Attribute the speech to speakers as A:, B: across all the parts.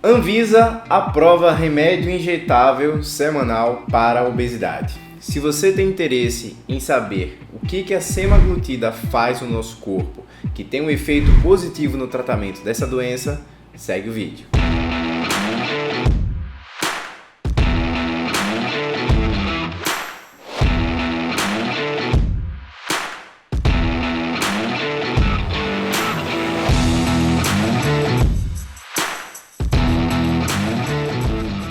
A: Anvisa aprova remédio injetável semanal para a obesidade. Se você tem interesse em saber o que a semaglutida faz no nosso corpo, que tem um efeito positivo no tratamento dessa doença, segue o vídeo.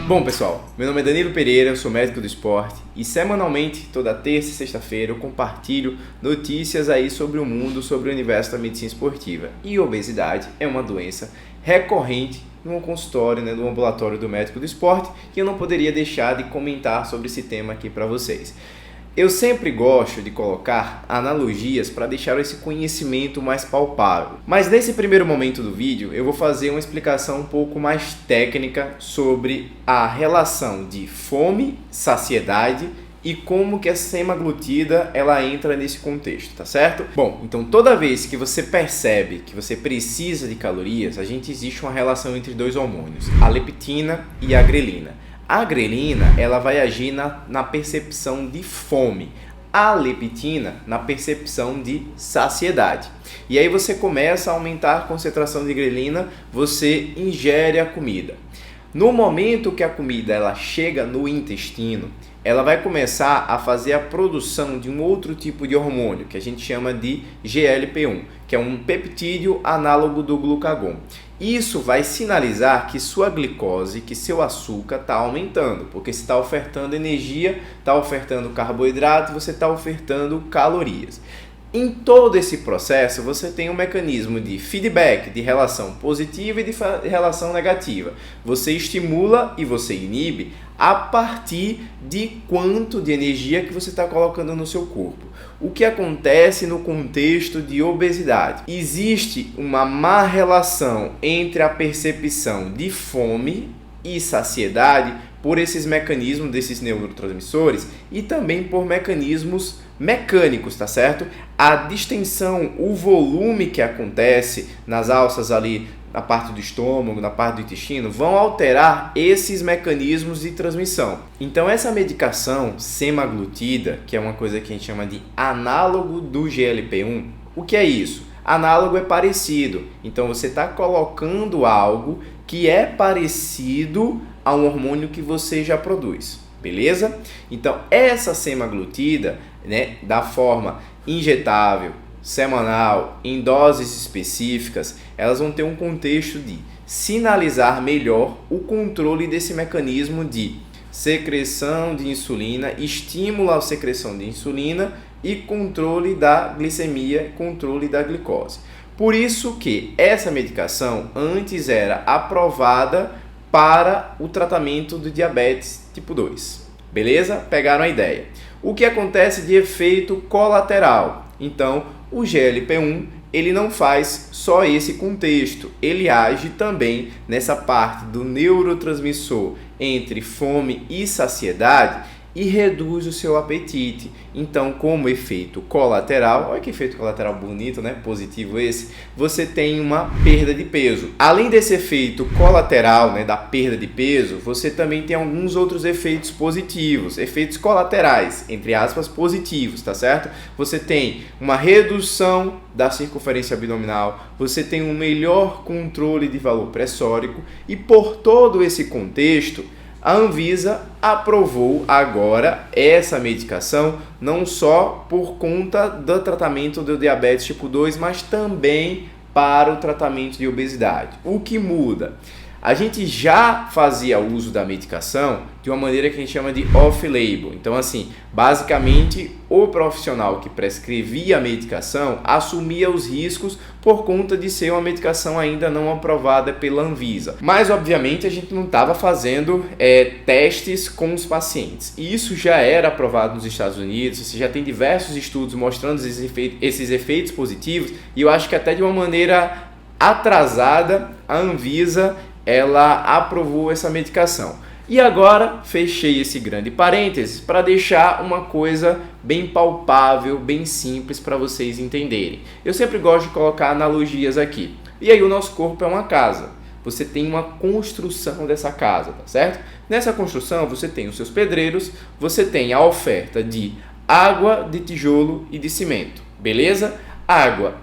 A: Bom pessoal, meu nome é Danilo Pereira, eu sou médico do esporte e semanalmente, toda terça e sexta-feira, eu compartilho notícias aí sobre o mundo, sobre o universo da medicina esportiva. E obesidade é uma doença recorrente no consultório, no ambulatório do médico do esporte, que eu não poderia deixar de comentar sobre esse tema aqui para vocês. Eu sempre gosto de colocar analogias para deixar esse conhecimento mais palpável. Mas nesse primeiro momento do vídeo, eu vou fazer uma explicação um pouco mais técnica sobre a relação de fome, saciedade e como que a semaglutida ela entra nesse contexto, tá certo? Bom, então toda vez que você percebe que você precisa de calorias, existe uma relação entre dois hormônios, a leptina e a grelina. A grelina ela vai agir na percepção de fome, a leptina na percepção de saciedade. E aí você começa a aumentar a concentração de grelina, você ingere a comida. No momento que a comida ela chega no intestino, ela vai começar a fazer a produção de um outro tipo de hormônio, que a gente chama de GLP-1, que é um peptídeo análogo do glucagon. Isso vai sinalizar que sua glicose, que seu açúcar está aumentando, porque você está ofertando energia, está ofertando carboidrato, você está ofertando calorias. Em todo esse processo, você tem um mecanismo de feedback, de relação positiva e de relação negativa. Você estimula e você inibe a partir de quanto de energia que você está colocando no seu corpo. O que acontece no contexto de obesidade? Existe uma má relação entre a percepção de fome e saciedade por esses mecanismos desses neurotransmissores e também por mecanismos mecânicos, tá certo? A distensão, o volume que acontece nas alças ali na parte do estômago, na parte do intestino, vão alterar esses mecanismos de transmissão. Então essa medicação semaglutida, que é uma coisa que a gente chama de análogo do GLP-1, o que é isso? Análogo é parecido, então você está colocando algo que é parecido a um hormônio que você já produz, beleza? Então essa semaglutida, da forma injetável, semanal, em doses específicas, elas vão ter um contexto de sinalizar melhor o controle desse mecanismo de secreção de insulina, estímulo à secreção de insulina e controle da glicemia, controle da glicose. Por isso que essa medicação antes era aprovada para o tratamento do diabetes tipo 2. Beleza? Pegaram a ideia. O que acontece de efeito colateral? Então, o GLP-1 ele não faz só esse contexto, ele age também nessa parte do neurotransmissor entre fome e saciedade e reduz o seu apetite. Então, como efeito colateral, olha que efeito colateral bonito, positivo esse, você tem uma perda de peso. Além desse efeito colateral, da perda de peso, você também tem alguns outros efeitos positivos, efeitos colaterais, entre aspas, positivos, tá certo? Você tem uma redução da circunferência abdominal, você tem um melhor controle de valor pressórico e por todo esse contexto, a Anvisa aprovou agora essa medicação não só por conta do tratamento do diabetes tipo 2, mas também para o tratamento de obesidade. O que muda? A gente já fazia uso da medicação de uma maneira que a gente chama de off-label. Então, basicamente, o profissional que prescrevia a medicação assumia os riscos por conta de ser uma medicação ainda não aprovada pela Anvisa. Mas, obviamente, a gente não estava fazendo testes com os pacientes. E isso já era aprovado nos Estados Unidos, você já tem diversos estudos mostrando esses efeitos positivos, e eu acho que até de uma maneira atrasada, a Anvisa ela aprovou essa medicação. E agora fechei esse grande parênteses para deixar uma coisa bem palpável, bem simples para vocês entenderem. Eu sempre gosto de colocar analogias aqui. E aí o nosso corpo é uma casa. você tem uma construção dessa casa, tá certo? Nessa construção você tem os seus pedreiros, você tem a oferta de água, de tijolo e de cimento, beleza? Água,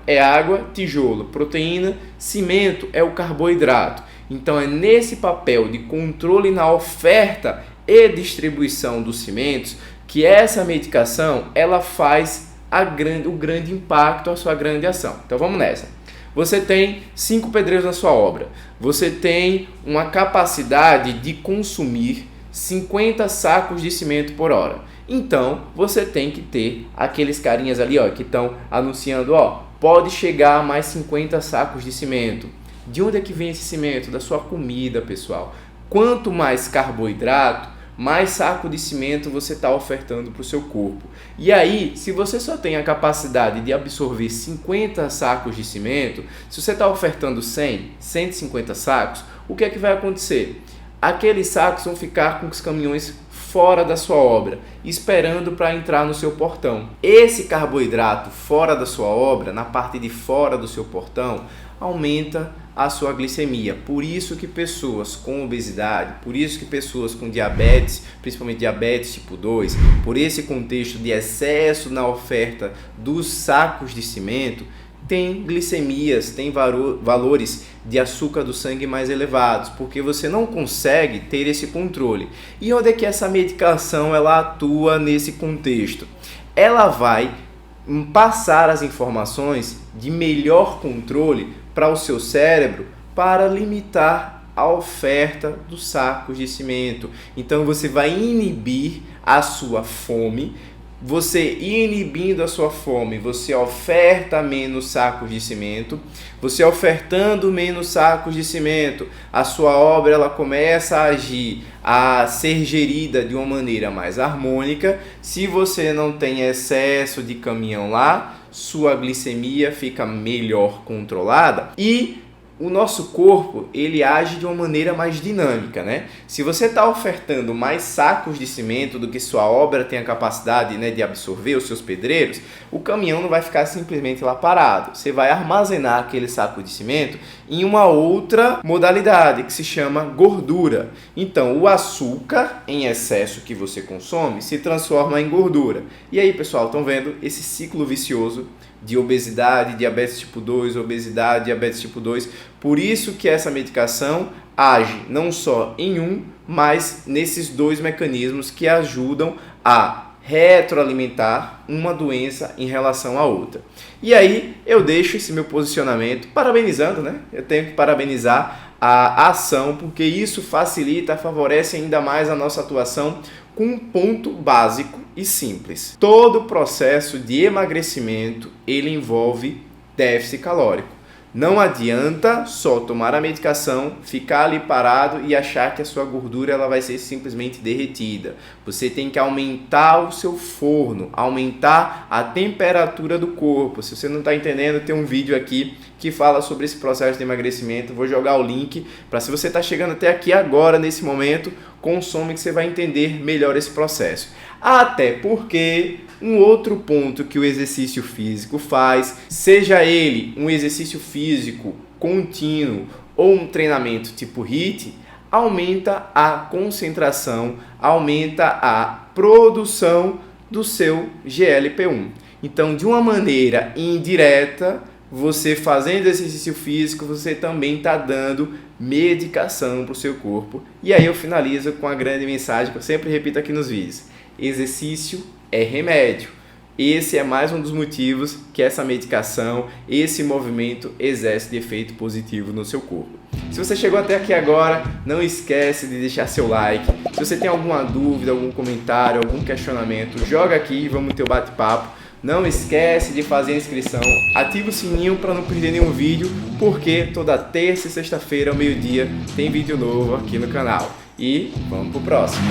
A: tijolo, proteína, cimento é o carboidrato. Então é nesse papel de controle na oferta e distribuição dos cimentos que essa medicação ela faz o grande impacto, a sua grande ação. Então vamos nessa. Você tem 5 pedreiros na sua obra. Você tem uma capacidade de consumir 50 sacos de cimento por hora. Então você tem que ter aqueles carinhas ali que estão anunciando, pode chegar a mais 50 sacos de cimento. De onde é que vem esse cimento? Da sua comida, pessoal. Quanto mais carboidrato, mais saco de cimento você está ofertando para o seu corpo. E aí, se você só tem a capacidade de absorver 50 sacos de cimento, se você está ofertando 100, 150 sacos, o que é que vai acontecer? Aqueles sacos vão ficar com os caminhões fora da sua obra, esperando para entrar no seu portão. Esse carboidrato fora da sua obra, na parte de fora do seu portão, aumenta a sua glicemia. Por isso que pessoas com obesidade, por isso que pessoas com diabetes, principalmente diabetes tipo 2, por esse contexto de excesso na oferta dos sacos de cimento, tem glicemias, tem valores de açúcar do sangue mais elevados, porque você não consegue ter esse controle. E onde é que essa medicação ela atua nesse contexto? Ela vai passar as informações de melhor controle para o seu cérebro para limitar a oferta dos sacos de cimento. Então você vai inibir a sua fome. Você inibindo a sua fome, você oferta menos sacos de cimento. Você ofertando menos sacos de cimento, a sua obra ela começa a agir, a ser gerida de uma maneira mais harmônica. Se você não tem excesso de caminhão lá, sua glicemia fica melhor controlada e o nosso corpo ele age de uma maneira mais dinâmica, né? Se você está ofertando mais sacos de cimento do que sua obra tem a capacidade, né, de absorver, os seus pedreiros, o caminhão não vai ficar simplesmente lá parado. Você vai armazenar aquele saco de cimento em uma outra modalidade que se chama gordura. Então, o açúcar em excesso que você consome se transforma em gordura. E aí, pessoal, estão vendo esse ciclo vicioso de obesidade, diabetes tipo 2, obesidade, diabetes tipo 2. Por isso que essa medicação age não só em mas nesses dois mecanismos que ajudam a retroalimentar uma doença em relação à outra. E aí eu deixo esse meu posicionamento parabenizando, né? Eu tenho que parabenizar a ação, porque isso facilita, favorece ainda mais a nossa atuação com um ponto básico e simples. Todo processo de emagrecimento, ele envolve déficit calórico. Não adianta só tomar a medicação, ficar ali parado e achar que a sua gordura ela vai ser simplesmente derretida. Você tem que aumentar o seu forno, aumentar a temperatura do corpo. Se você não está entendendo, tem um vídeo aqui que fala sobre esse processo de emagrecimento. Vou jogar o link para, se você está chegando até aqui agora, nesse momento, consome que você vai entender melhor esse processo. Até porque um outro ponto que o exercício físico faz, seja ele um exercício físico contínuo ou um treinamento tipo HIIT, aumenta a concentração, aumenta a produção do seu GLP-1. Então, de uma maneira indireta, você fazendo exercício físico, você também está dando medicação para o seu corpo. E aí eu finalizo com a grande mensagem que eu sempre repito aqui nos vídeos. Exercício é remédio. Esse é mais um dos motivos que essa medicação, esse movimento exerce de efeito positivo no seu corpo. Se você chegou até aqui agora, não esquece de deixar seu like. Se você tem alguma dúvida, algum comentário, algum questionamento, joga aqui e vamos ter um bate-papo. Não esquece de fazer a inscrição, ativa o sininho para não perder nenhum vídeo, porque toda terça e sexta-feira ao meio-dia tem vídeo novo aqui no canal. E vamos pro próximo.